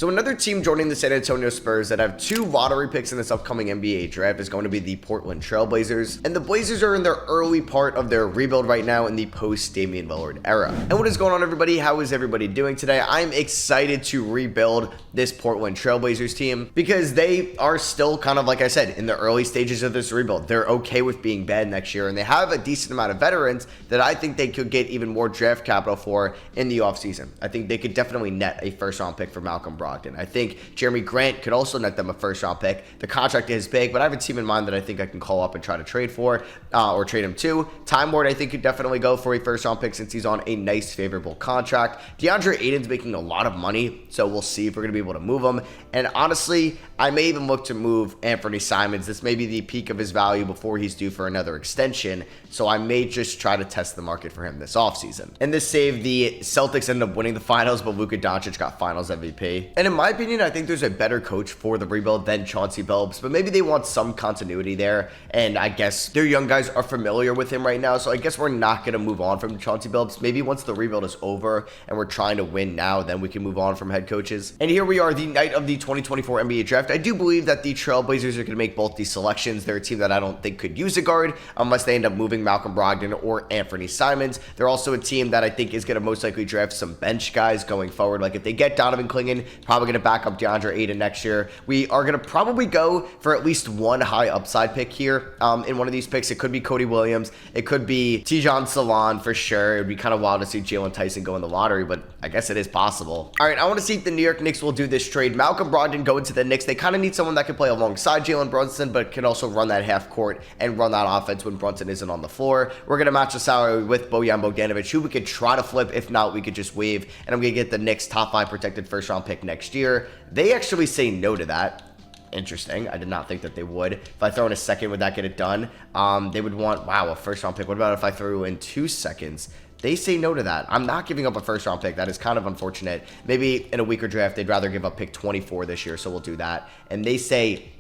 So another team joining the San Antonio Spurs that have 2 lottery picks in this upcoming NBA draft is going to be the Portland Trail Blazers. And the Blazers are in their early part of their rebuild right now in the post-Damian Lillard era. And what is going on, everybody? How is everybody doing today? I'm excited to rebuild this Portland Trail Blazers team because they are still kind of, like I said, in the early stages of this rebuild. They're okay with being bad next year, and they have a decent amount of veterans that I think they could get even more draft capital for in the offseason. I think they could definitely net a first-round pick for Malcolm Brogdon. I think Jeremy Grant could also net them a first-round pick. The contract is big, but I have a team in mind that I think I can call up and try to trade for, or trade him to. Time Lord, I think, could definitely go for a first-round pick since he's on a nice, favorable contract. DeAndre Ayton's making a lot of money, so we'll see if we're going to be able to move him. And honestly, I may even look to move Anthony Simons. This may be the peak of his value before he's due for another extension, so I may just try to test the market for him this offseason. And this saved the Celtics ended up winning the finals, but Luka Doncic got finals MVP. And in my opinion, I think there's a better coach for the rebuild than Chauncey Billups, but maybe they want some continuity there, and I guess their young guys are familiar with him right now, so I guess we're not going to move on from Chauncey Billups. Maybe once the rebuild is over and we're trying to win now, then we can move on from head coaches. And here we are, the night of the 2024 NBA draft. I do believe that the Trailblazers are going to make both these selections. They're a team that I don't think could use a guard unless they end up moving Malcolm Brogdon or Anthony Simons. They're also a team that I think is going to most likely draft some bench guys going forward. Like if they get Donovan Clingan, probably going to back up DeAndre Ayton next year. We are going to probably go for at least one high upside pick here in one of these picks. It could be Cody Williams. It could be Tijan Salon for sure. It would be kind of wild to see Jalen Tyson go in the lottery, but I guess it is possible. All right, I want to see if the New York Knicks will do this trade. Malcolm Brogdon going to the Knicks. They kind of need someone that can play alongside Jalen Brunson, but can also run that half court and run that offense when Brunson isn't on the floor. We're going to match the salary with Bojan Bogdanovic, who we could try to flip. If not, we could just waive, and I'm going to get the Knicks top 5 protected first round pick next year. They actually say no to that. Interesting. I did not think that they would. If I throw in a second, would that get it done? They would want, wow, a first round pick. What about if I threw in 2 seconds? They say no to that. I'm not giving up a first round pick. That is kind of unfortunate. Maybe in a weaker draft, they'd rather give up pick 24 this year, so we'll do that. And they say,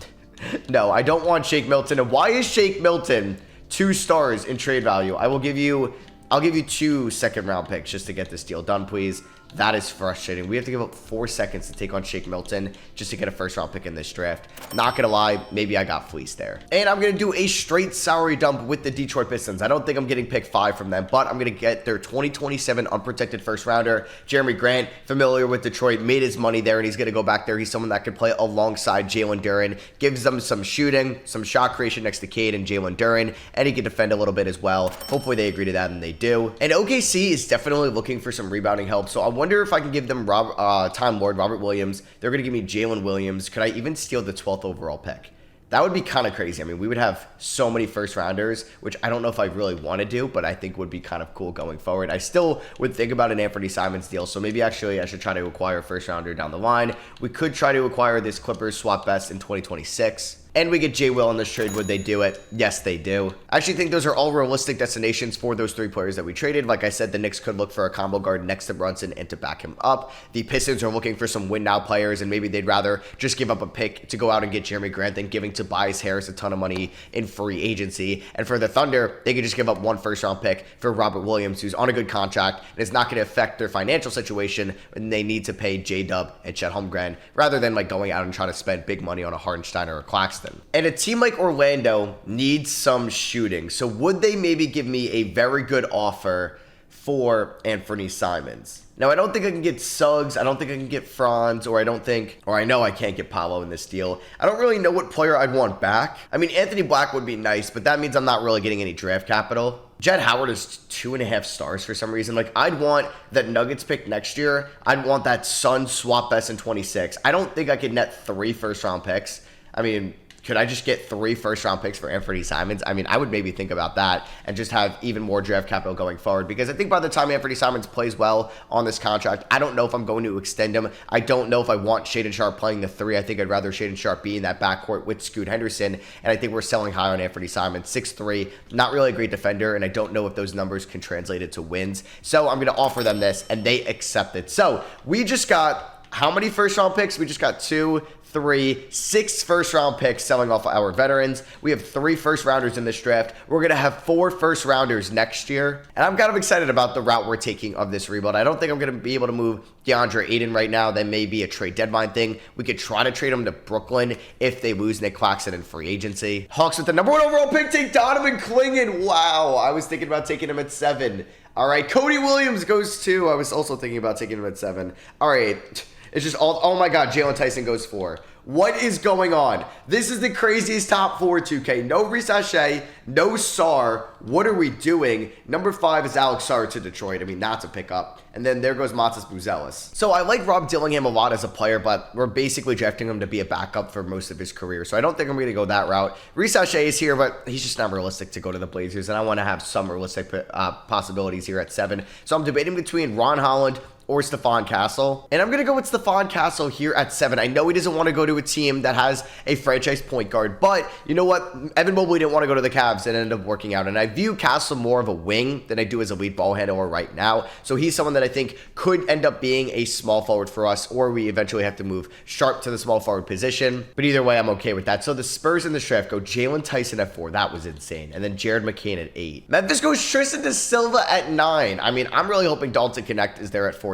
no, I don't want Shake Milton. And why is Shake Milton 2 stars in trade value? I'll give you 2 second round picks just to get this deal done, please. That is frustrating. We have to give up 4 seconds to take on Shake Milton just to get a first round pick in this draft. Not gonna lie, maybe I got fleeced there. And I'm gonna do a straight salary dump with the Detroit Pistons. I don't think I'm getting pick 5 from them, but I'm gonna get their 2027 unprotected first rounder, Jeremy Grant, familiar with Detroit, made his money there, and he's gonna go back there. He's someone that can play alongside Jalen Duren, gives them some shooting, some shot creation next to Cade and Jalen Duren, and he can defend a little bit as well. Hopefully they agree to that, and they do. And OKC is definitely looking for some rebounding help, so I wonder if I can give them Time Lord, Robert Williams. They're going to give me Jalen Williams. Could I even steal the 12th overall pick? That would be kind of crazy. I mean, we would have so many first rounders, which I don't know if I really want to do, but I think would be kind of cool going forward. I still would think about an Anthony Simons deal, so maybe actually I should try to acquire a first rounder down the line. We could try to acquire this Clippers swap best in 2026. And we get Jay Will in this trade. Would they do it? Yes, they do. I actually think those are all realistic destinations for those 3 players that we traded. Like I said, the Knicks could look for a combo guard next to Brunson and to back him up. The Pistons are looking for some win-now players, and maybe they'd rather just give up a pick to go out and get Jeremy Grant than giving Tobias Harris a ton of money in free agency. And for the Thunder, they could just give up 1 first-round pick for Robert Williams, who's on a good contract, and it's not going to affect their financial situation when they need to pay J-Dub and Chet Holmgren, rather than like going out and trying to spend big money on a Hartenstein or a Claxton. And a team like Orlando needs some shooting. So would they maybe give me a very good offer for Anthony Simons? Now, I don't think I can get Suggs. I don't think I can get Franz, or I know I can't get Paolo in this deal. I don't really know what player I'd want back. I mean, Anthony Black would be nice, but that means I'm not really getting any draft capital. Jed Howard is 2.5 stars for some reason. Like, I'd want that Nuggets pick next year. I'd want that Suns swap best in 26. I don't think I could net 3 first round picks. I mean, could I just get 3 first-round picks for Anthony Simons? I mean, I would maybe think about that and just have even more draft capital going forward, because I think by the time Anthony Simons plays well on this contract, I don't know if I'm going to extend him. I don't know if I want Shaedon Sharpe playing the 3. I think I'd rather Shaedon Sharpe be in that backcourt with Scoot Henderson, and I think we're selling high on Anthony Simons. 6'3", not really a great defender, and I don't know if those numbers can translate into wins. So I'm going to offer them this, and they accept it. So we just got How many first round picks? We just got 2, 3, 6 first round picks selling off our veterans. We have 3 first rounders in this draft. We're going to have 4 first rounders next year. And I'm kind of excited about the route we're taking of this rebuild. I don't think I'm going to be able to move DeAndre Ayton right now. That may be a trade deadline thing. We could try to trade him to Brooklyn if they lose Nick Claxton in free agency. Hawks with the number 1 overall pick take Donovan Clingan. Wow. I was thinking about taking him at 7. All right. Cody Williams goes 2. I was also thinking about taking him at 7. All right. It's just all, oh my God, Jalen Tyson goes 4. What is going on? This is the craziest top 4 2K. No Risachet, no Sar. What are we doing? Number 5 is Alex Sar to Detroit. I mean, that's a pickup. And then there goes Matas Buzelis. So I like Rob Dillingham a lot as a player, but we're basically drafting him to be a backup for most of his career. So I don't think I'm going to go that route. Risachet is here, but he's just not realistic to go to the Blazers. And I want to have some realistic possibilities here at 7. So I'm debating between Ron Holland or Stephon Castle. And I'm going to go with Stephon Castle here at 7. I know he doesn't want to go to a team that has a franchise point guard, but you know what? Evan Mobley didn't want to go to the Cavs and ended up working out. And I view Castle more of a wing than I do as a lead ball handler right now. So he's someone that I think could end up being a small forward for us, or we eventually have to move Sharp to the small forward position. But either way, I'm okay with that. So the Spurs in this draft go Jalen Tyson at 4. That was insane. And then Jared McCain at 8. Memphis goes Tristan De Silva at 9. I mean, I'm really hoping Dalton Connect is there at 14.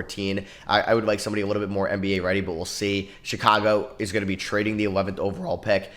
I would like somebody a little bit more NBA ready, but we'll see. Chicago is going to be trading the 11th overall pick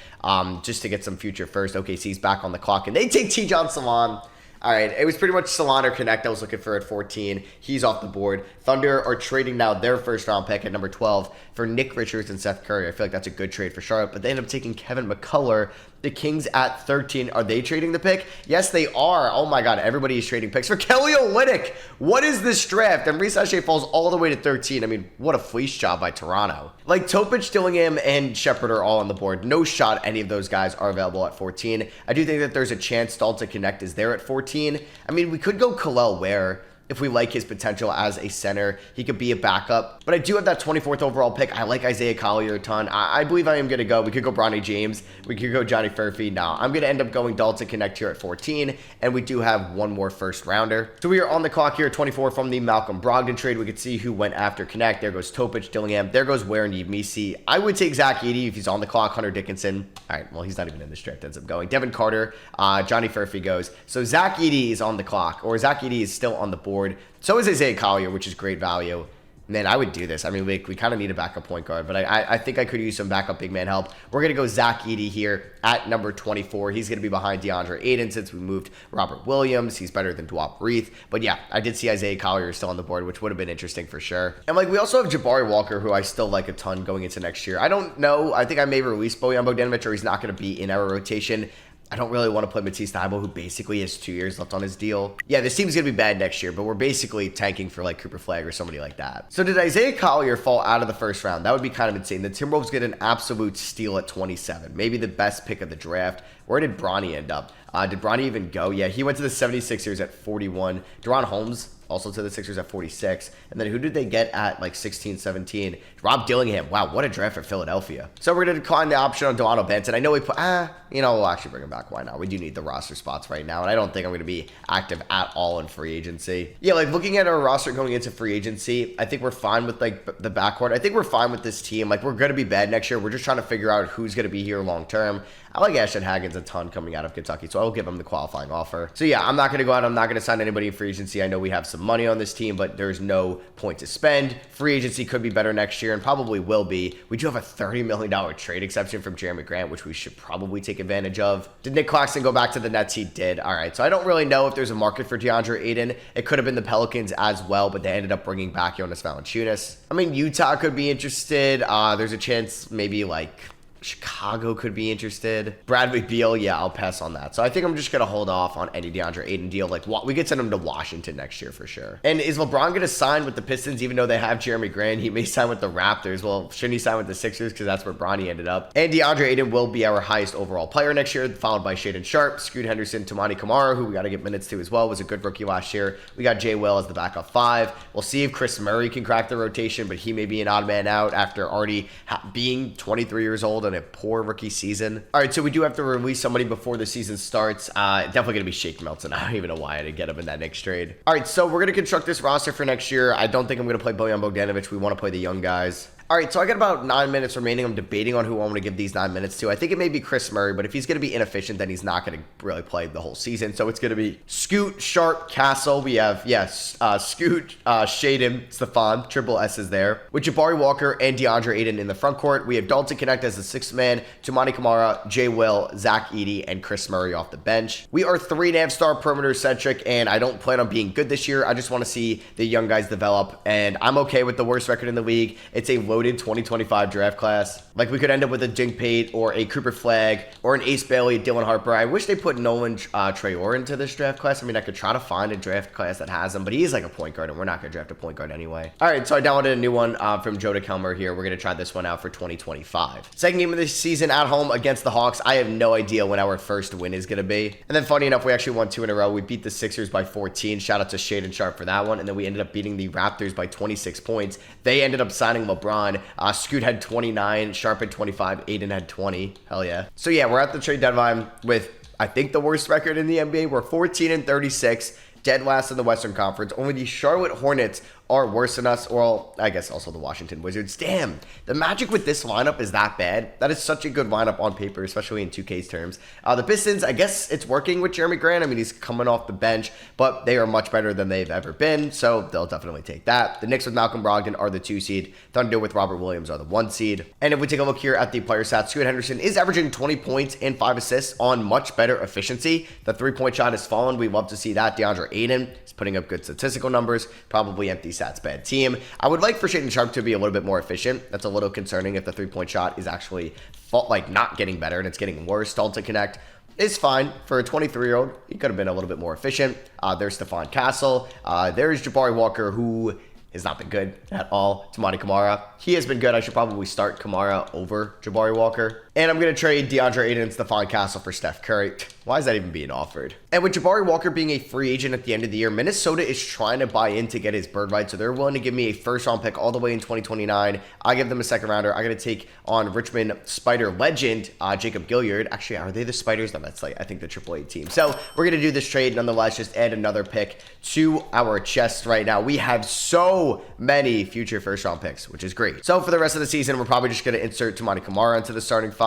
just to get some future first. OKC's back on the clock, and they take T.Jon Salon. All right, it was pretty much Salon or Connect I was looking for at 14. He's off the board. Thunder are trading now their first round pick at number 12 for Nick Richards and Seth Curry. I feel like that's a good trade for Charlotte, but they end up taking Kevin McCullough. The Kings at 13. Are they trading the pick? Yes, they are. Oh my God, everybody is trading picks for Kelly Olynyk. What is this draft? And Risachet falls all the way to 13. I mean, what a fleece job by Toronto. Like Topic, Dillingham, and Shepard are all on the board. No shot any of those guys are available at 14. I do think that there's a chance Dalton Connect is there at 14. I mean, we could go Kalel Ware. If we like his potential as a center, he could be a backup. But I do have that 24th overall pick. I like Isaiah Collier a ton. I believe I am going to go. We could go Bronny James. We could go Johnny Furphy. No, I'm going to end up going Dalton Connect here at 14. And we do have one more first rounder. So we are on the clock here at 24 from the Malcolm Brogdon trade. We could see who went after Connect. There goes Topic, Dillingham. There goes Ware and Yvmisi. I would take Zach Edey if he's on the clock. Hunter Dickinson. All right, well, he's not even in this draft. Ends up going. Devin Carter. Johnny Furphy goes. So Zach Edey is on the clock. Or Zach Edey is still on the board. So is Isaiah Collier, which is great value. Man, I would do this. I mean, we kind of need a backup point guard, but I think I could use some backup big man help. We're going to go Zach Edey here at number 24. He's going to be behind DeAndre Ayton since we moved Robert Williams. He's better than Dwop Reith. But yeah, I did see Isaiah Collier still on the board, which would have been interesting for sure. And like, we also have Jabari Walker, who I still like a ton going into next year. I don't know. I think I may release Bojan Bogdanovic, or he's not going to be in our rotation. I don't really want to play Matisse Thybulle, who basically has 2 years left on his deal. Yeah, this team's going to be bad next year, but we're basically tanking for like Cooper Flagg or somebody like that. So did Isaiah Collier fall out of the first round? That would be kind of insane. The Timberwolves get an absolute steal at 27. Maybe the best pick of the draft. Where did Bronny end up? Did Bronny even go? Yeah, he went to the 76ers at 41. Deron Holmes also to the Sixers at 46. And then who did they get at like 16, 17? Rob Dillingham. Wow, what a draft for Philadelphia. So we're going to decline the option on Delano Benson. I know we put, we'll actually bring him back. Why not? We do need the roster spots right now. And I don't think I'm going to be active at all in free agency. Yeah, like looking at our roster going into free agency, I think we're fine with like the backcourt. I think we're fine with this team. Like, we're going to be bad next year. We're just trying to figure out who's going to be here long term. I like Ashton Haggins a ton coming out of Kentucky, so I'll give him the qualifying offer. So yeah, I'm not going to go out. I'm not going to sign anybody in free agency. I know we have some money on this team, but there's no point to spend. Free agency could be better next year and probably will be. We do have a $30 million trade exception from Jeremy Grant, which we should probably take advantage of. Did Nick Claxton go back to the Nets? He did. All right, so I don't really know if there's a market for DeAndre Ayton. It could have been the Pelicans as well, but they ended up bringing back Jonas Valanciunas. I mean, Utah could be interested. There's a chance maybe like Chicago could be interested. Bradley Beal, yeah, I'll pass on that. So I think I'm just going to hold off on any DeAndre Ayton deal. Like, we could send him to Washington next year for sure. And is LeBron going to sign with the Pistons even though they have Jeremy Grant? He may sign with the Raptors. Well, shouldn't he sign with the Sixers because that's where Bronny ended up? And DeAndre Ayton will be our highest overall player next year, followed by Shaedon Sharpe, Scoot Henderson, Tamani Kamara, who we got to get minutes to as well, was a good rookie last year. We got Jay Will as the backup 5. We'll see if Chris Murray can crack the rotation, but he may be an odd man out after already being 23 years old and a poor rookie season. All right, so we do have to release somebody before the season starts. Definitely going to be Shake Milton. I don't even know why I didn't get him in that Knicks trade. All right, so we're going to construct this roster for next year. I don't think I'm going to play Bojan Bogdanovic. We want to play the young guys. All right, so I got about 9 minutes remaining. I'm debating on who I want to give these 9 minutes to. I think it may be Chris Murray, but if he's going to be inefficient, then he's not going to really play the whole season. So it's going to be Scoot, Sharp, Castle. We have, yes, Scoot, Shaden, Stefan, triple S's there. With Jabari Walker and DeAndre Ayton in the front court. We have Dalton Connect as the sixth man, Tumani Kamara, Jay Will, Zach Edey, and Chris Murray off the bench. We are 3.5-star perimeter centric, and I don't plan on being good this year. I just want to see the young guys develop, and I'm okay with the worst record in the league. It's a loaded 2025 draft class. Like, we could end up with a Dink Pate or a Cooper Flagg or an Ace Bailey, Dylan Harper. I wish they put Nolan Traore into this draft class. I mean, I could try to find a draft class that has him, but he is like a point guard, and we're not going to draft a point guard anyway. All right, so I downloaded a new one from Joe DeKelmer here. We're going to try this one out for 2025. Second game of the season at home against the Hawks. I have no idea when our first win is going to be. And then funny enough, we actually won 2 in a row. We beat the Sixers by 14. Shout out to Shaden Sharp for that one. And then we ended up beating the Raptors by 26 points. They ended up signing LeBron. Scoot had 29, Sharp had 25, Aiden had 20. Hell yeah. So yeah, we're at the trade deadline with, I think, the worst record in the NBA. We're 14-36, dead last in the Western Conference. Only the Charlotte Hornets are worse than us. Well, I guess also the Washington Wizards. Damn, the Magic with this lineup is that bad. That is such a good lineup on paper, especially in 2K's terms. The Pistons, I guess it's working with Jeremy Grant. I mean, he's coming off the bench, but they are much better than they've ever been, so they'll definitely take that. The Knicks with Malcolm Brogdon are the 2 seed. Thunder with Robert Williams are the 1 seed. And if we take a look here at the player stats, Scoot Henderson is averaging 20 points and 5 assists on much better efficiency. The 3-point shot has fallen. We love to see that. DeAndre Ayton is putting up good statistical numbers, probably empty stats bad team. I would like for Shaden Sharp to be a little bit more efficient. That's a little concerning if the 3-point shot is actually not getting better and it's getting worse. Dalton Connect is fine for a 23-year-old. He could have been a little bit more efficient. There's Stephon Castle. There's Jabari Walker, who has not been good at all. Tumani Kamara, he has been good. I should probably start Kamara over Jabari Walker. And I'm going to trade DeAndre Ayton and Stephon Castle for Steph Curry. Why is that even being offered? And with Jabari Walker being a free agent at the end of the year, Minnesota is trying to buy in to get his bird right. So they're willing to give me a first-round pick all the way in 2029. I give them a second-rounder. I'm going to take on Richmond Spider legend, Jacob Gilyard. Actually, are they the Spiders? No, that's I think the AAA team. So we're going to do this trade nonetheless, just add another pick to our chest right now. We have so many future first-round picks, which is great. So for the rest of the season, we're probably just going to insert Tumani Kamara into the starting 5.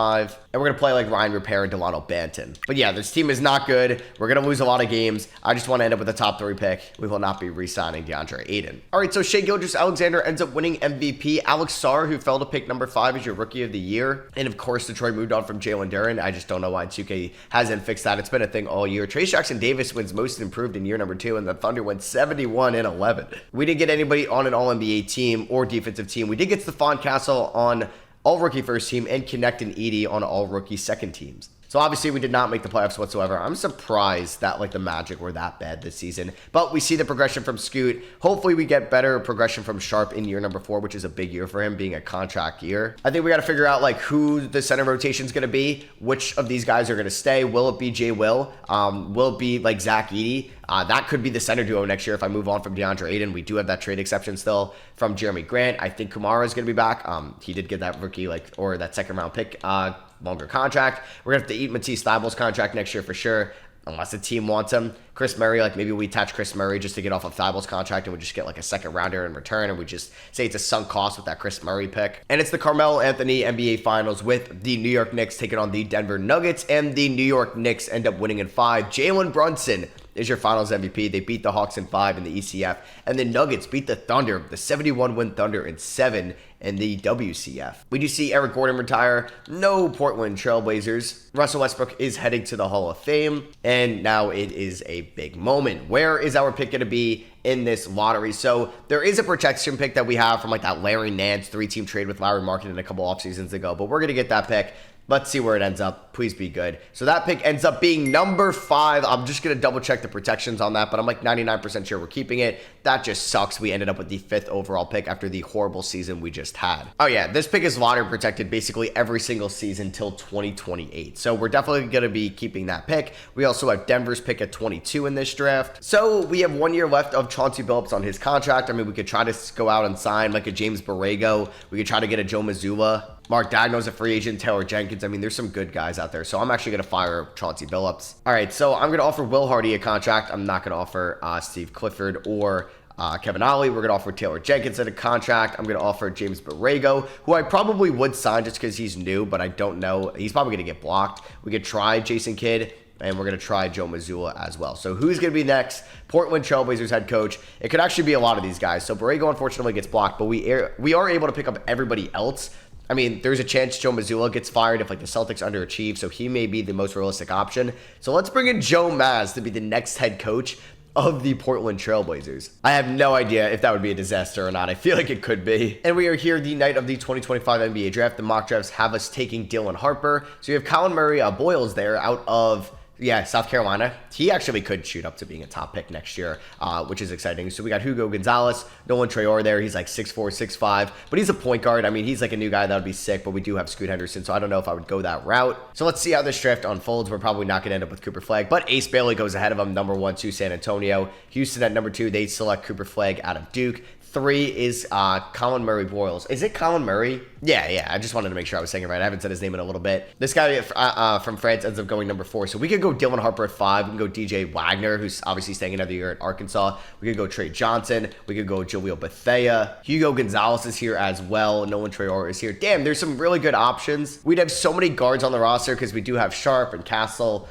And we're going to play like Ryan Repair and Delano Banton. But yeah, this team is not good. We're going to lose a lot of games. I just want to end up with a top 3 pick. We will not be re-signing DeAndre Ayton. All right, so Shai Gilgeous-Alexander ends up winning MVP. Alex Sarr, who fell to pick number 5, is your rookie of the year. And of course, Detroit moved on from Jalen Duren. I just don't know why 2K hasn't fixed that. It's been a thing all year. Trace Jackson-Davis wins most improved in year number 2, and the Thunder went 71-11. We didn't get anybody on an All-NBA team or defensive team. We did get Stephon Castle on all-rookie first team and Connect and Edey on all-rookie second teams. So obviously we did not make the playoffs whatsoever. I'm surprised that the Magic were that bad this season. But we see the progression from Scoot. Hopefully we get better progression from Sharp in year number 4, which is a big year for him, being a contract year. I think we got to figure out who the center rotation is going to be. Which of these guys are going to stay? Will it be Jay Will? Will it be Zach Edey? That could be the center duo next year if I move on from DeAndre Ayton. We do have that trade exception still from Jeremy Grant. I think Kamara is going to be back. He did get that rookie or that second round pick longer contract. We're going to have to eat Matisse Thybulle's contract next year for sure, unless the team wants him. Chris Murray, maybe we attach Chris Murray just to get off of Thybulle's contract and we just get a second rounder in return, and we just say it's a sunk cost with that Chris Murray pick. And it's the Carmelo Anthony NBA Finals with the New York Knicks taking on the Denver Nuggets, and the New York Knicks end up winning in 5. Jalen Brunson is your finals MVP. They beat the Hawks in 5 in the ECF, and the Nuggets beat the Thunder, the 71-win Thunder, in 7 in the WCF. We do see Eric Gordon retire. No Portland Trailblazers. Russell Westbrook is heading to the Hall of Fame, and now it is a big moment. Where is our pick going to be in this lottery? So there is a protection pick that we have from that Larry Nance 3-team trade with Larry Marketing a couple off seasons ago, but we're going to get that pick. Let's see where it ends up. Please be good. So that pick ends up being number 5. I'm just going to double check the protections on that, but I'm 99% sure we're keeping it. That just sucks. We ended up with the 5th overall pick after the horrible season we just had. Oh yeah, this pick is lottery protected basically every single season till 2028. So we're definitely going to be keeping that pick. We also have Denver's pick at 22 in this draft. So we have 1 year left of Chauncey Billups on his contract. I mean, we could try to go out and sign a James Borrego. We could try to get a Joe Mazzulla. Mark Dagno's a free agent. Taylor Jenkins. I mean, there's some good guys out there. So I'm actually going to fire Chauncey Billups. All right, so I'm going to offer Will Hardy a contract. I'm not going to offer Steve Clifford or Kevin Ollie. We're going to offer Taylor Jenkins a contract. I'm going to offer James Borrego, who I probably would sign just because he's new, but I don't know. He's probably going to get blocked. We could try Jason Kidd, and we're going to try Joe Mazzulla as well. So who's going to be next? Portland Trailblazers head coach. It could actually be a lot of these guys. So Borrego unfortunately gets blocked, but we are able to pick up everybody else. I mean, there's a chance Joe Mazzulla gets fired if, like, the Celtics underachieve, so he may be the most realistic option. So let's bring in Joe Maz to be the next head coach of the Portland Trailblazers. I have no idea if that would be a disaster or not. I feel like it could be. And we are here the night of the 2025 NBA draft. The mock drafts have us taking Dylan Harper. So you have Colin Murray Boyles there out of South Carolina. He actually could shoot up to being a top pick next year, which is exciting. So we got Hugo Gonzalez, Nolan Traore there. He's like 6'4", 6'5", but he's a point guard. I mean, he's like a new guy that would be sick, but we do have Scoot Henderson, so I don't know if I would go that route. So let's see how this draft unfolds. We're probably not going to end up with Cooper Flagg, but Ace Bailey goes ahead of him, number 1 to San Antonio. Houston at number 2, they select Cooper Flagg out of Duke. 3 is Colin Murray Boyles. Is it Colin Murray? Yeah. I just wanted to make sure I was saying it right. I haven't said his name in a little bit. This guy from France ends up going number 4. So we could go Dylan Harper at 5. We can go DJ Wagner, who's obviously staying another year at Arkansas. We could go Trey Johnson. We could go Jaleel Bethea. Hugo Gonzalez is here as well. Nolan Traore is here. Damn, there's some really good options. We'd have so many guards on the roster because we do have Sharp and Castle.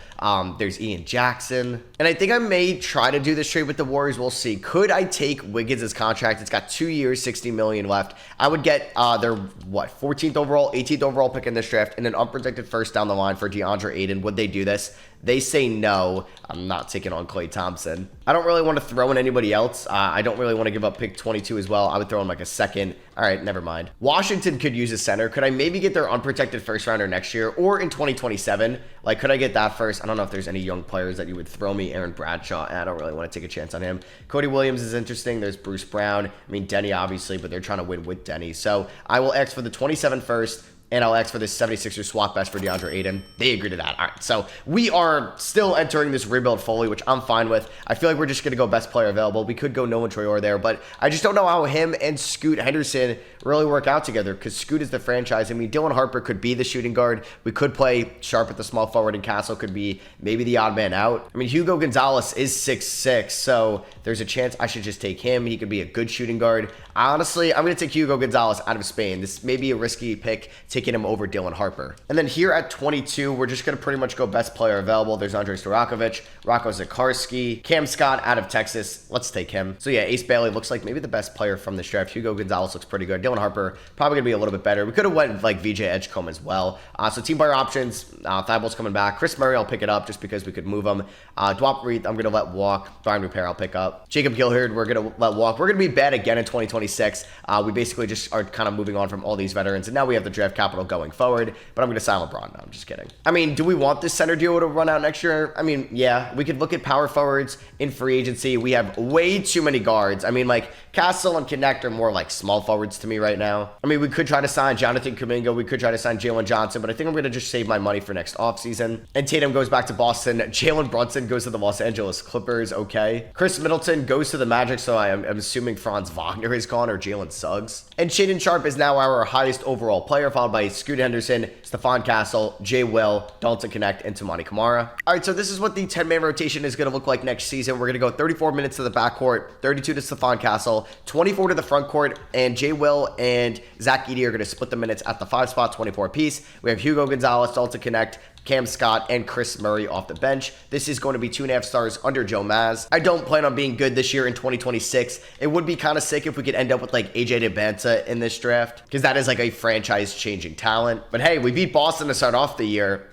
There's Ian Jackson. And I think I may try to do this trade with the Warriors. We'll see. Could I take Wiggins' contract? It's got 2 years, $60 million left. I would get their 14th overall, 18th overall pick in this draft, and an unprotected first down the line for DeAndre Ayton. Would they do this? They say no. I'm not taking on Klay Thompson. I don't really want to throw in anybody else. I don't really want to give up pick 22 as well. I would throw in like a second. All right, never mind. Washington could use a center. Could I maybe get their unprotected first rounder next year or in 2027? Like, could I get that first? I don't know if there's any young players that you would throw me. Aaron Bradshaw, I don't really want to take a chance on him. Cody Williams is interesting. There's Bruce Brown. I mean, Denny, obviously, but they're trying to win with Denny. So I will ask for the 27 first. And I'll ask for this 76ers swap best for DeAndre Ayton. They agree to that. All right, so we are still entering this rebuild fully, which I'm fine with. I feel like we're just going to go best player available. We could go Nolan Traore there, but I just don't know how him and Scoot Henderson really work out together because Scoot is the franchise. I mean, Dylan Harper could be the shooting guard. We could play Sharp at the small forward, and Castle could be maybe the odd man out. I mean, Hugo Gonzalez is 6'6", so there's a chance I should just take him. He could be a good shooting guard. Honestly, I'm going to take Hugo Gonzalez out of Spain. This may be a risky pick, taking him over Dylan Harper. And then here at 22, we're just going to pretty much go best player available. There's Andrei Stojakovic, Rocco Zikarsky, Cam Scott out of Texas. Let's take him. So yeah, Ace Bailey looks like maybe the best player from this draft. Hugo Gonzalez looks pretty good. Dylan Harper probably going to be a little bit better. We could have went with like VJ Edgecombe as well. So team player options, Thibault's coming back. Chris Murray, I'll pick it up just because we could move him. Dwap Reed, I'm going to let walk. Brian Repair, I'll pick up. Jacob Gilhard, we're going to let walk. We're going to be bad again in 2026. We basically just are kind of moving on from all these veterans, and now we have the draft capital going forward, but I'm going to sign LeBron. No, I'm just kidding. I mean, do we want this center deal to run out next year? I mean, yeah, we could look at power forwards in free agency. We have way too many guards. I mean, like, Castle and Connect are more like small forwards to me right now. I mean, we could try to sign Jonathan Kuminga. We could try to sign Jalen Johnson, but I think I'm going to just save my money for next offseason. And Tatum goes back to Boston. Jalen Brunson goes to the Los Angeles Clippers. Okay. Chris Middleton goes to the Magic, so I'm assuming Franz Wagner is gone or Jalen Suggs. And Shaedon Sharpe is now our highest overall player, followed by Scoot Henderson, Stephon Castle, Jay Will, Dalton Connect, and Tamani Kamara. All right, so this is what the 10-man rotation is going to look like next season. We're going to go 34 minutes to the backcourt, 32 to Stephon Castle, 24 to the front court, and Jay Will and Zach Edey are going to split the minutes at the 5 spot, 24 apiece. We have Hugo Gonzalez, Dalton Connect, Cam Scott, and Chris Murray off the bench. This is going to be 2.5 stars under Joe Maz. I don't plan on being good this year in 2026. It would be kind of sick if we could end up with like AJ DeBanza in this draft, because that is like a franchise-changing talent. But hey, we beat Boston to start off the year.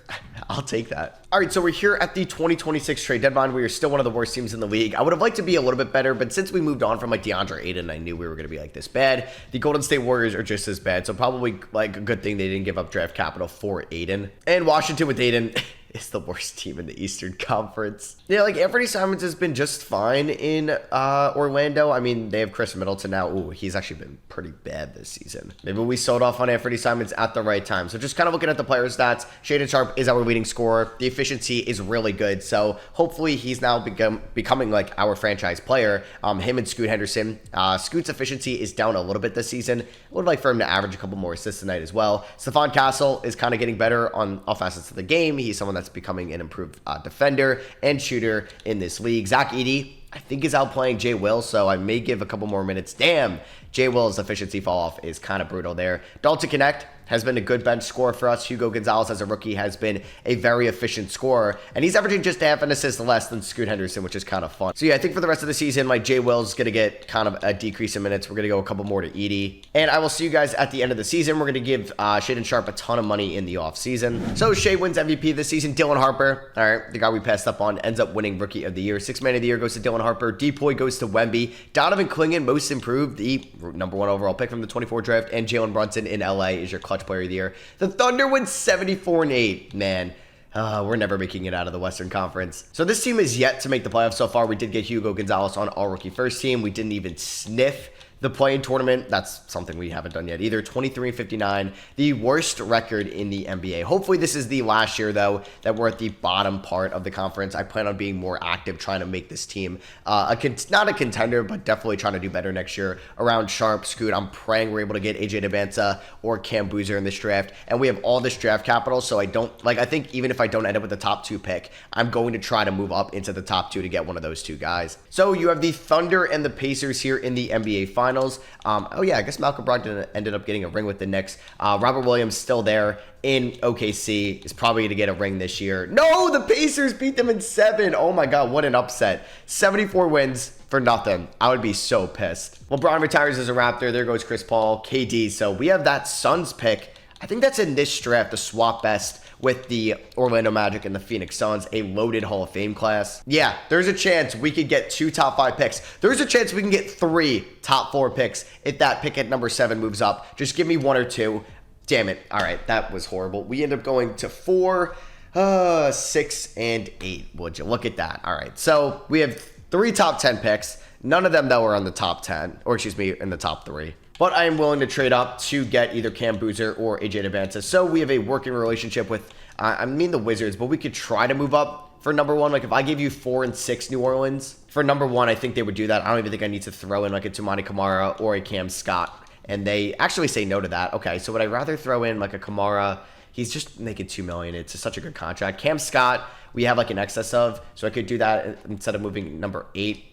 I'll take that. All right, so we're here at the 2026 trade deadline. We are still one of the worst teams in the league. I would have liked to be a little bit better, but since we moved on from like DeAndre Ayton, I knew we were going to be like this bad. The Golden State Warriors are just as bad, so probably like a good thing they didn't give up draft capital for Ayton. And Washington with Ayton is the worst team in the Eastern Conference. Yeah, like Anthony Simons has been just fine in Orlando. I mean, they have Chris Middleton now. Ooh, he's actually been pretty bad this season. Maybe we sold off on Anthony Simons at the right time. So just kind of looking at the player stats, Shaedon Sharpe is our leading scorer. The efficiency is really good. So hopefully he's now becoming like our franchise player. Him and Scoot Henderson. Scoot's efficiency is down a little bit this season. I would like for him to average a couple more assists tonight as well. Stephon Castle is kind of getting better on all facets of the game. He's someone that's becoming an improved defender and shooter in this league. Zach Edey I think is outplaying Jay Will, so I may give a couple more minutes. Damn, Jay Will's efficiency fall off is kind of brutal there. Dalton Connect has been a good bench scorer for us. Hugo Gonzalez as a rookie has been a very efficient scorer, and he's averaging just half an assist less than Scoot Henderson, which is kind of fun. So yeah, I think for the rest of the season, like Jay Will's going to get kind of a decrease in minutes. We're going to go a couple more to Edie, and I will see you guys at the end of the season. We're going to give Shaden Sharp a ton of money in the offseason. So Shea wins MVP this season. Dylan Harper, all right, the guy we passed up on, ends up winning Rookie of the Year. Sixth Man of the Year goes to Dylan Harper. Depoy goes to Wemby. Donovan Clingan, Most Improved, the #1 overall pick from the 24 draft, and Jalen Brunson in LA is your Clutch Player of the Year. The Thunder went 74-8. Man, we're never making it out of the Western Conference. So this team is yet to make the playoffs so far. We did get Hugo Gonzalez on All-Rookie First Team. We didn't even sniff the play-in tournament. That's something we haven't done yet either. 23-59, the worst record in the NBA. Hopefully this is the last year, though, that we're at the bottom part of the conference. I plan on being more active, trying to make this team not a contender, but definitely trying to do better next year around Sharp, Scoot. I'm praying we're able to get AJ Devanza or Cam Boozer in this draft, and we have all this draft capital, so I think even if I don't end up with the top 2 pick, I'm going to try to move up into the top 2 to get one of those 2 guys. So you have the Thunder and the Pacers here in the NBA Finals. Oh yeah, I guess Malcolm Brogdon ended up getting a ring with the Knicks. Robert Williams still there in OKC, is probably going to get a ring this year. No, the Pacers beat them in 7. Oh my God, what an upset. 74 wins for nothing. I would be so pissed. LeBron retires as a Raptor. There goes Chris Paul, KD. So we have that Suns pick. I think that's in this draft, the swap best with the Orlando Magic and the Phoenix Suns, a loaded Hall of Fame class. Yeah, there's a chance we could get 2 top 5 picks. There's a chance we can get 3 top 4 picks if that pick at number 7 moves up. Just give me 1 or 2. Damn it. All right, that was horrible. We end up going to 4, 6, and 8. Would you look at that? All right, so we have 3 top 10 picks. None of them, though, are on the top 10, or excuse me, in the top 3. But I am willing to trade up to get either Cam Boozer or AJ Devanza. So we have a working relationship with, the Wizards, but we could try to move up for #1. Like if I give you 4 and 6 New Orleans, for #1, I think they would do that. I don't even think I need to throw in like a Tumani Kamara or a Cam Scott. And they actually say no to that. Okay, so would I rather throw in like a Kamara? He's just making $2 million. It's such a good contract. Cam Scott, we have like an excess of, so I could do that instead of moving number 8.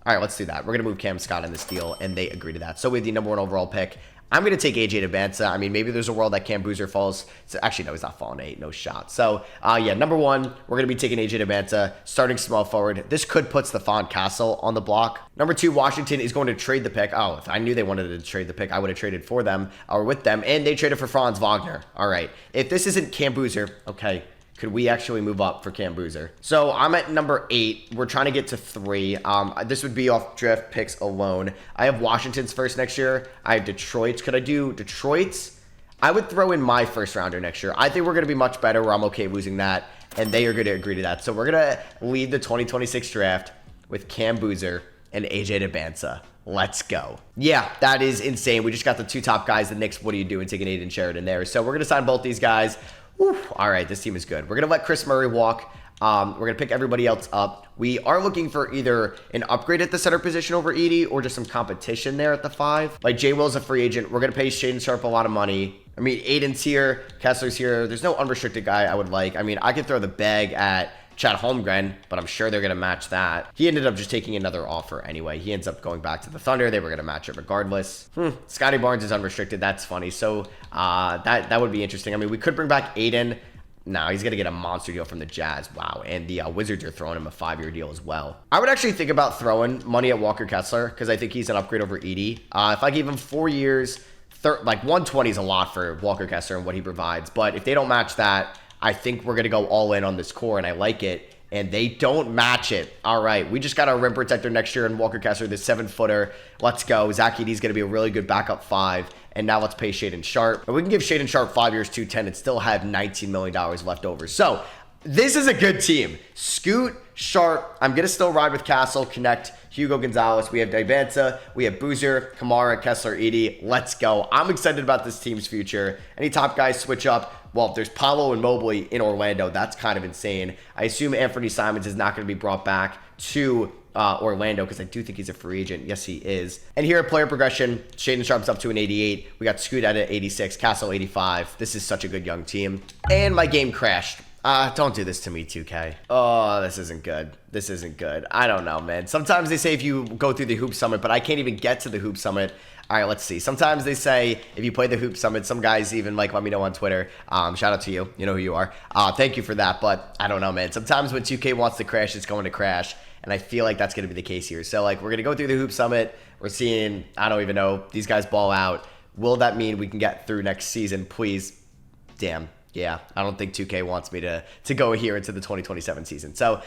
All right, let's do that. We're going to move Cam Scott in this deal, and they agree to that. So we have the #1 overall pick. I'm going to take AJ Devanza. I mean, maybe there's a world that Cam Boozer falls. So actually, no, he's not falling 8. No shot. So, yeah, #1, we're going to be taking AJ Devanza, starting small forward. This could put Stephon Castle on the block. #2, Washington is going to trade the pick. Oh, if I knew they wanted to trade the pick, I would have traded for them or with them, and they traded for Franz Wagner. All right. If this isn't Cam Boozer, okay, could we actually move up for Cam Boozer? So I'm at number 8. We're trying to get to 3. This would be off draft picks alone. I have Washington's first next year. I have Detroit's. Could I do Detroit's? I would throw in my first rounder next year. I think we're going to be much better where I'm okay losing that, and they are going to agree to that. So we're going to lead the 2026 draft with Cam Boozer and AJ Devanza. Let's go. Yeah, that is insane. We just got the 2 top guys. The Knicks, what are you doing taking Aiden Sheridan there? So we're going to sign both these guys. Whew. All right, this team is good. We're going to let Chris Murray walk. We're going to pick everybody else up. We are looking for either an upgrade at the center position over Edie or just some competition there at the 5. Like, Jay Will's a free agent. We're going to pay Shaden Sharp a lot of money. I mean, Aiden's here. Kessler's here. There's no unrestricted guy I would like. I mean, I could throw the bag at Chad Holmgren, but I'm sure they're going to match that. He ended up just taking another offer anyway. He ends up going back to the Thunder. They were going to match it regardless. Scotty Barnes is unrestricted. That's funny. So that would be interesting. I mean, we could bring back Aiden. No, he's going to get a monster deal from the Jazz. Wow. And the Wizards are throwing him a 5-year deal as well. I would actually think about throwing money at Walker Kessler because I think he's an upgrade over Edie. If I gave him 4 years, like 120 is a lot for Walker Kessler and what he provides. But if they don't match that, I think we're going to go all in on this core, and I like it. And they don't match it. All right, we just got our rim protector next year in Walker Kessler, this 7-footer. Let's go. Zach Edey's going to be a really good backup 5. And now let's pay Shaden Sharp. But we can give Shaden Sharp 5 years, 210, and still have $19 million left over. So this is a good team. Scoot, Sharp. I'm going to still ride with Castle, Connect, Hugo Gonzalez. We have Devanza. We have Boozer, Kamara, Kessler, Edey. Let's go. I'm excited about this team's future. Any top guys switch up? Well, there's Paolo and Mobley in Orlando. That's kind of insane. I assume Anthony Simons is not going to be brought back to Orlando because I do think he's a free agent. Yes, he is. And here at player progression, Shaden Sharp's up to an 88. We got Scoot at an 86, Castle 85. This is such a good young team. And my game crashed. Don't do this to me, 2K. Oh, this isn't good. This isn't good. I don't know, man. Sometimes they say if you go through the Hoop Summit, but I can't even get to the Hoop Summit. All right, let's see. Sometimes they say if you play the Hoop Summit, some guys even like let me know on Twitter. Shout out to you. You know who you are. Thank you for that. But I don't know, man. Sometimes when 2K wants to crash, it's going to crash. And I feel like that's going to be the case here. So, like, we're going to go through the Hoop Summit. We're seeing, I don't even know, these guys ball out. Will that mean we can get through next season? Please. Damn. Yeah, I don't think 2K wants me to go here into the 2027 season. So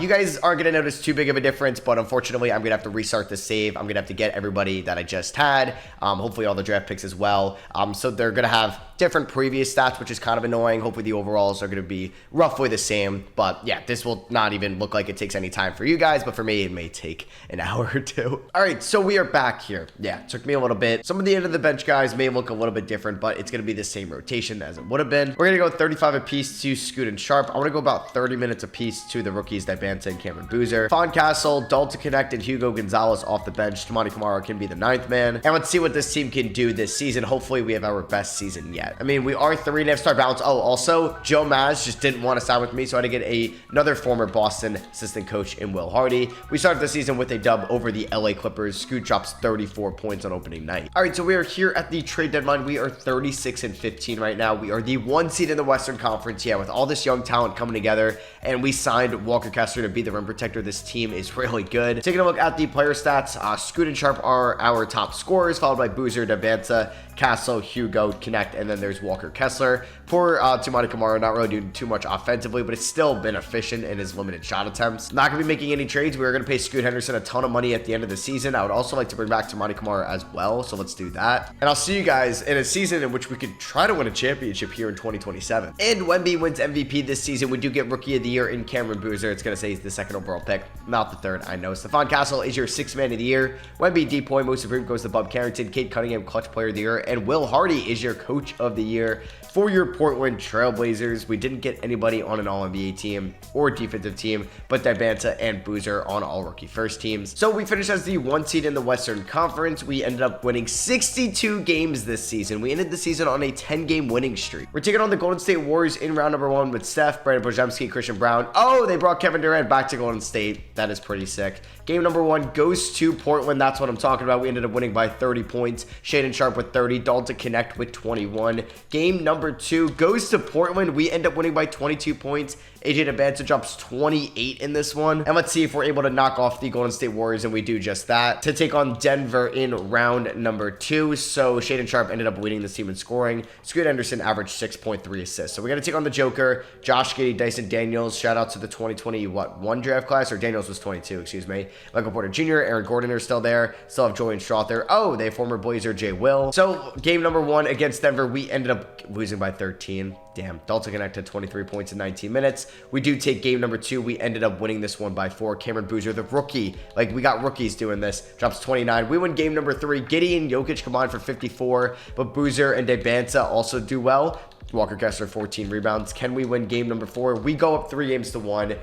you guys aren't going to notice too big of a difference, but unfortunately, I'm going to have to restart the save. I'm going to have to get everybody that I just had, hopefully all the draft picks as well. So they're going to have different previous stats, which is kind of annoying. Hopefully the overalls are going to be roughly the same. But yeah, this will not even look like it takes any time for you guys, but for me, it may take an hour or two. All right, so we are back here. Yeah, it took me a little bit. Some of the end of the bench guys may look a little bit different, but it's going to be the same rotation as it would have been. We're going to go 35 apiece to Scoot and Sharp. I want to go about 30 minutes apiece to the rookies, Dybanta and Cameron Boozer. Foncastle, Dalton Connect, and Hugo Gonzalez off the bench. Tamani Kamara can be the 9th man. And let's see what this team can do this season. Hopefully, we have our best season yet. I mean, we are 3.5-star balance. Oh, also, Joe Maz just didn't want to sign with me, so I had to get another former Boston assistant coach in Will Hardy. We started the season with a dub over the LA Clippers. Scoot drops 34 points on opening night. All right, so we are here at the trade deadline. We are 36-15 right now. We are the 1 seed in the Western Conference. Yeah, with all this young talent coming together, and we signed Walker Kessler to be the rim protector. This team is really good. Taking a look at the player stats, Scoot and Sharp are our top scorers, followed by Boozer, Dybanta, Castle, Hugo, Connect, and then there's Walker Kessler. Poor Tamani Kamara, not really doing too much offensively, but it's still been efficient in his limited shot attempts. Not going to be making any trades. We are going to pay Scoot Henderson a ton of money at the end of the season. I would also like to bring back Tamani Kamara as well, so let's do that. And I'll see you guys in a season in which we could try to win a championship here in 2027. And Wemby wins MVP this season. We do get Rookie of the Year in Cameron Boozer. It's going to say he's the 2nd overall pick, not the 3rd. I know. Stephon Castle is your 6th man of the year. Wemby, Depoy, Most Supreme goes to Bub Carrington. Kate Cunningham, Clutch Player of the Year. And Will Hardy is your Coach of the Year for your Portland Trailblazers. We didn't get anybody on an All-NBA team or defensive team, but Dybanta and Boozer on all-rookie first teams. So we finished as the 1 seed in the Western Conference. We ended up winning 62 games this season. We ended the season on a 10-game winning streak. We're taking on the Golden State Warriors in round number 1 with Steph, Brandon Bojemski, Christian Brown. Oh, they brought Kevin Durant back to Golden State. That is pretty sick. Game number 1 goes to Portland. That's what I'm talking about. We ended up winning by 30 points. Shaedon Sharp with 30. Dalton Connect with 21. Game number 2 goes to Portland. We end up winning by 22 points. AJ Dybanta drops 28 in this one. And let's see if we're able to knock off the Golden State Warriors, and we do just that to take on Denver in round number 2. So Shaedon Sharp ended up leading this team in scoring. Scoot Henderson averaged 6.3 assists. So we're going to take on the Joker, Josh Giddey, Dyson Daniels. Shout out to the 2021 draft class, or Daniels was 22, excuse me. Michael Porter Jr., Aaron Gordon are still there. Still have Julian Strauth there. Oh, they have former Blazer Jay Will. So game number 1 against Denver, we ended up losing by 13. Damn, Dalton connected 23 points in 19 minutes. We do take game number 2. We ended up winning this one by 4. Cameron Boozer, the rookie. Like, we got rookies doing this. Drops 29. We win game number 3. Giddey and Jokic combined for 54, but Boozer and Dybanta also do well. Walker Kessler, 14 rebounds. Can we win game number 4? We go up 3-1.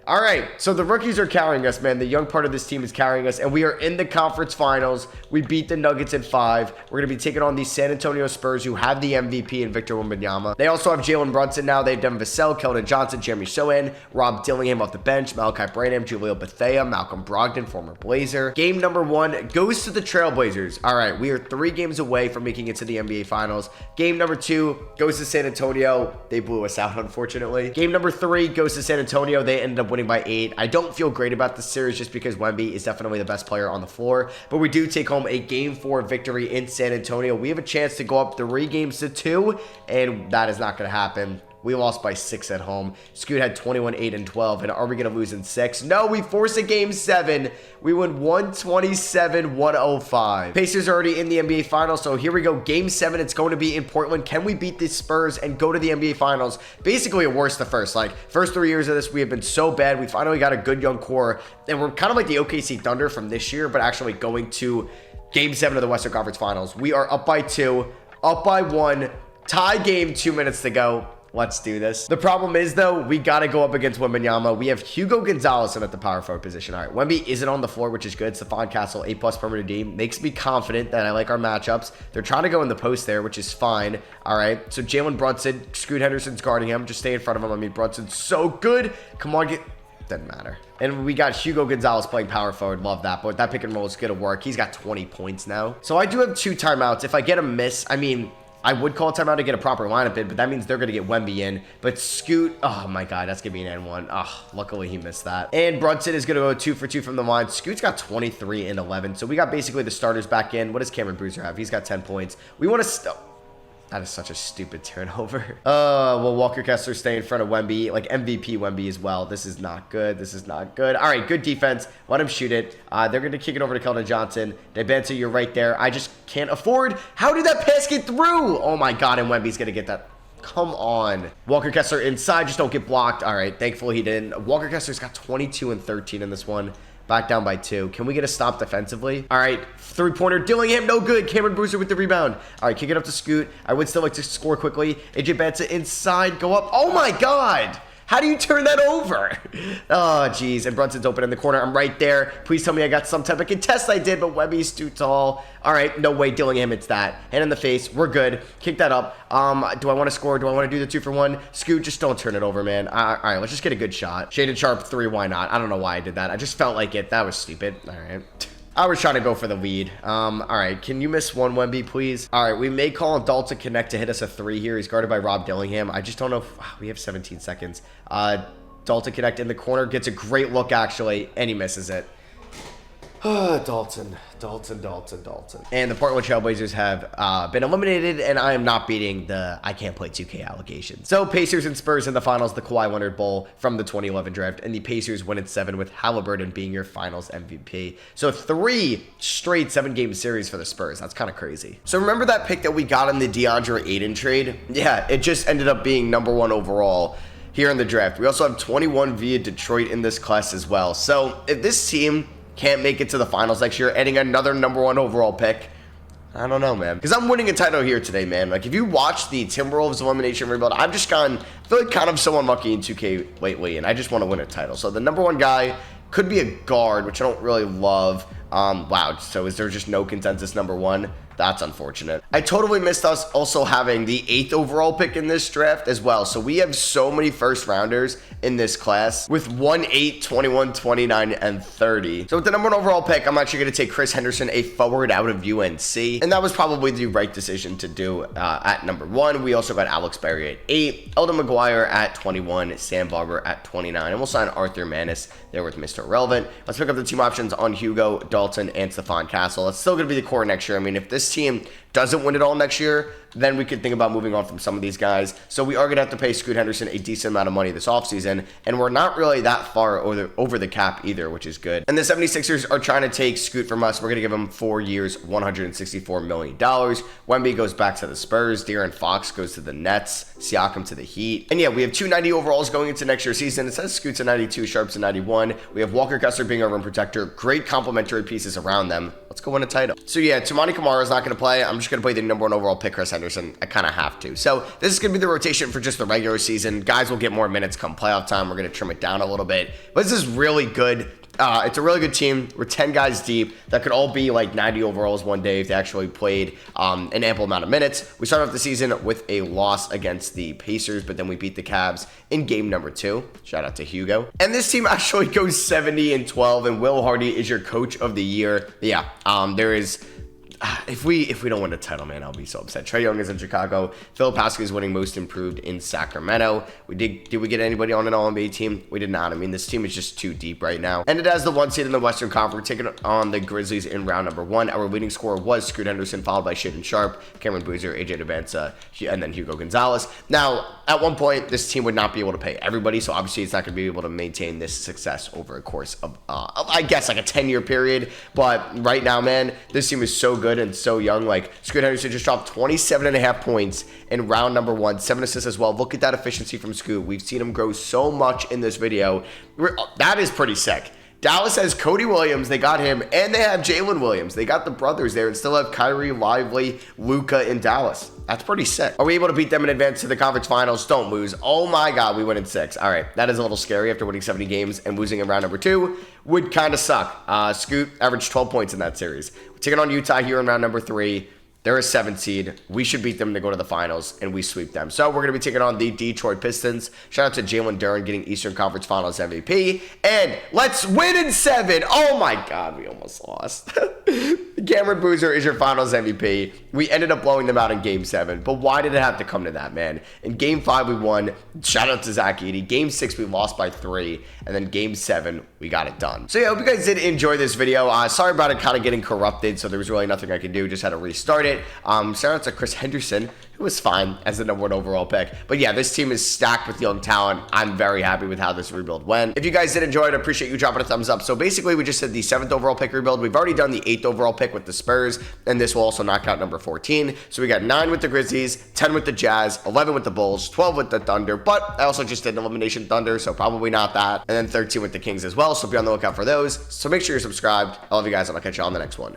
All right, so the rookies are carrying us, man. The young part of this team is carrying us, and we are in the conference finals. We beat the Nuggets in 5. We're going to be taking on the San Antonio Spurs, who have the MVP in Victor Wembanyama. They also have Jalen Brunson now. They have Devin Vassell, Keldon Johnson, Jeremy Sohan, Rob Dillingham off the bench, Malachi Branham, Julio Bethea, Malcolm Brogdon, former Blazer. Game number 1 goes to the Trailblazers. All right, we are 3 games away from making it to the NBA Finals. Game number 2 goes to San Antonio. They blew us out, unfortunately. Game number 3 goes to San Antonio. They ended up winning by 8. I don't feel great about this series just because Wemby is definitely the best player on the floor, but we do take home a game 4 victory in San Antonio. We have a chance to go up 3-2, and that is not going to happen. We lost by 6 at home. Scoot had 21, 8, and 12. And are we going to lose in 6? No, we force a game 7. We win 127-105. Pacers are already in the NBA Finals, so here we go. Game 7, it's going to be in Portland. Can we beat the Spurs and go to the NBA Finals? Basically a worse the first. Like, first 3 years of this, we have been so bad. We finally got a good young core, and we're kind of like the OKC Thunder from this year, but actually going to Game 7 of the Western Conference Finals. We are up by 2, up by 1, tie game, 2 minutes to go. Let's do this. The problem is, though, we got to go up against Wembanyama. We have Hugo Gonzalez in at the power forward position. All right, Wemby isn't on the floor, which is good. Stephon Castle, A+ perimeter D. Makes me confident that I like our matchups. They're trying to go in the post there, which is fine. All right, so Jalen Brunson, Scoot Henderson's guarding him. Just stay in front of him. I mean, Brunson's so good. Come on, doesn't matter. And we got Hugo Gonzalez playing power forward. Love that. But that pick and roll is going to work. He's got 20 points now. So I do have 2 timeouts. If I get a miss, I mean, I would call a timeout to get a proper lineup in, but that means they're going to get Wemby in. But Scoot, oh my God, that's going to be an N1. Oh, luckily he missed that. And Brunson is going to go 2 for 2 from the line. Scoot's got 23 and 11. So we got basically the starters back in. What does Cameron Bruiser have? He's got 10 points. We want to that is such a stupid turnover. Well, Walker Kessler stay in front of Wemby, like MVP Wemby as well. This is not good. This is not good. All right, good defense. Let him shoot it. They're going to kick it over to Keldon Johnson. Debenta, you're right there. I just can't afford. How did that pass get through? Oh my God, and Wemby's going to get that. Come on. Walker Kessler inside. Just don't get blocked. All right, thankfully he didn't. Walker Kessler's got 22 and 13 in this one. Back down by 2. Can we get a stop defensively? All right, 3-pointer. Dillingham, no good. Cameron Bruiser with the rebound. All right, kick it up to Scoot. I would still like to score quickly. AJ Benson inside. Go up. Oh, my God. How do you turn that over? Oh, geez. And Brunson's open in the corner. I'm right there. Please tell me I got some type of contest. I did, but Wemby's too tall. All right. No way. Dillingham hits that. Hand in the face. We're good. Kick that up. Do I want to score? Do I want to do the 2 for 1? Scoot, just don't turn it over, man. All right. Let's just get a good shot. Shaded Sharp 3. Why not? I don't know why I did that. I just felt like it. That was stupid. All right. I was trying to go for the lead. All right, can you miss one, Wemby, please? All right, we may call on Dalton Connect to hit us a 3 here. He's guarded by Rob Dillingham. I just don't know if we have 17 seconds. Dalton Connect in the corner gets a great look, actually, and he misses it. Dalton. And the Portland Trailblazers have been eliminated, and I am not beating the I can't play 2K allegation. So Pacers and Spurs in the finals, the Kawhi Leonard Bowl from the 2011 draft, and the Pacers win in 7 with Halliburton being your finals MVP. So 3 straight 7-game series for the Spurs. That's kind of crazy. So remember that pick that we got in the DeAndre Ayton trade? Yeah, it just ended up being #1 overall here in the draft. We also have 21 via Detroit in this class as well. So if this team can't make it to the finals next year, adding another #1 overall pick, I don't know, man. Because I'm winning a title here today, man. Like, if you watch the Timberwolves elimination rebuild, I've just I feel like kind of so unlucky in 2K lately, and I just want to win a title. So the #1 guy could be a guard, which I don't really love. Wow, so is there just no consensus #1? That's unfortunate. I totally missed us also having the 8th overall pick in this draft as well. So we have so many first rounders in this class with 1, 8, 21, 29, and 30. So with the #1 overall pick, I'm actually going to take Chris Henderson, a forward out of UNC. And that was probably the right decision to do at #1. We also got Alex Berry at 8, Eldon McGuire at 21, Sam Barber at 29. And we'll sign Arthur Manis there with Mr. Relevant. Let's pick up the team options on Hugo, Dalton, and Stephon Castle. It's still going to be the core next year. I mean, if this team doesn't win it all next year, then we could think about moving on from some of these guys. So we are going to have to pay Scoot Henderson a decent amount of money this offseason, and we're not really that far over the cap either, which is good. And the 76ers are trying to take Scoot from us. We're going to give him 4 years, $164 million. Wemby goes back to the Spurs. De'Aaron Fox goes to the Nets. Siakam to the Heat. And yeah, we have 290 overalls going into next year's season. It says Scoot's a 92, Sharp's a 91. We have Walker Kessler being our rim protector. Great complementary pieces around them. Let's go win a title. So yeah, Toumani Camara is not going to play. I'm just going to play the #1 overall pick, Chris Henderson. I kind of have to. So this is going to be the rotation for just the regular season. Guys will get more minutes come playoff time. We're going to trim it down a little bit. But this is really good. It's a really good team. We're 10 guys deep that could all be like 90 overalls one day if they actually played an ample amount of minutes. We started off the season with a loss against the Pacers, but then we beat the Cavs in game #2. Shout out to Hugo. And this team actually goes 70-12, and Will Hardy is your coach of the year. Yeah, there is... If we don't win a title, man, I'll be so upset. Trae Young is in Chicago. Philip Pascal is winning most improved in Sacramento. Did we get anybody on an All-NBA team? We did not. I mean, this team is just too deep right now. And it has the 1 seed in the Western Conference, taking on the Grizzlies in round #1. Our leading scorer was Scoot Henderson, followed by Shaedon Sharpe, Cameron Boozer, AJ Debenta, and then Hugo Gonzalez. Now, at one point, this team would not be able to pay everybody, so obviously it's not going to be able to maintain this success over a course of, I guess, like a 10-year period. But right now, man, this team is so good and so young. Like, Scoot Henderson just dropped 27.5 points in round #1, 7 assists as well. Look at that efficiency from Scoot. We've seen him grow so much in this video. That is pretty sick. Dallas has Cody Williams. They got him, and they have Jalen Williams. They got the brothers there and still have Kyrie, Lively, Luka in Dallas. That's pretty sick. Are we able to beat them and advance to the conference finals? Don't lose. Oh my God, we win in 6. All right, that is a little scary after winning 70 games and losing in round number 2. Would kind of suck. Scoot averaged 12 points in that series. We're taking on Utah here in round number 3. They're a 7 seed. We should beat them to go to the finals, and we sweep them. So we're going to be taking on the Detroit Pistons. Shout out to Jalen Duren getting Eastern Conference Finals MVP. And let's win in 7. Oh my God, we almost lost. Cameron Boozer is your Finals MVP. We ended up blowing them out in Game 7, but why did it have to come to that, man? In Game 5, we won. Shout out to Zach Edey. Game 6, we lost by 3, and then Game 7, we got it done. So yeah, I hope you guys did enjoy this video. Sorry about it kind of getting corrupted, so there was really nothing I could do. Just had to restart it. Shout out to Chris Henderson, who was fine as the #1 overall pick. But yeah, this team is stacked with young talent. I'm very happy with how this rebuild went. If you guys did enjoy it, I appreciate you dropping a thumbs up. So basically, we just did the 7th overall pick rebuild. We've already done the 8th overall pick with the Spurs, and this will also knock out number 14. So we got 9 with the Grizzlies, 10 with the Jazz, 11 with the Bulls, 12 with the Thunder, but I also just did an elimination Thunder, so probably not that. And then 13 with the Kings as well, so be on the lookout for those. So make sure you're subscribed. I love you guys, and I'll catch you on the next one.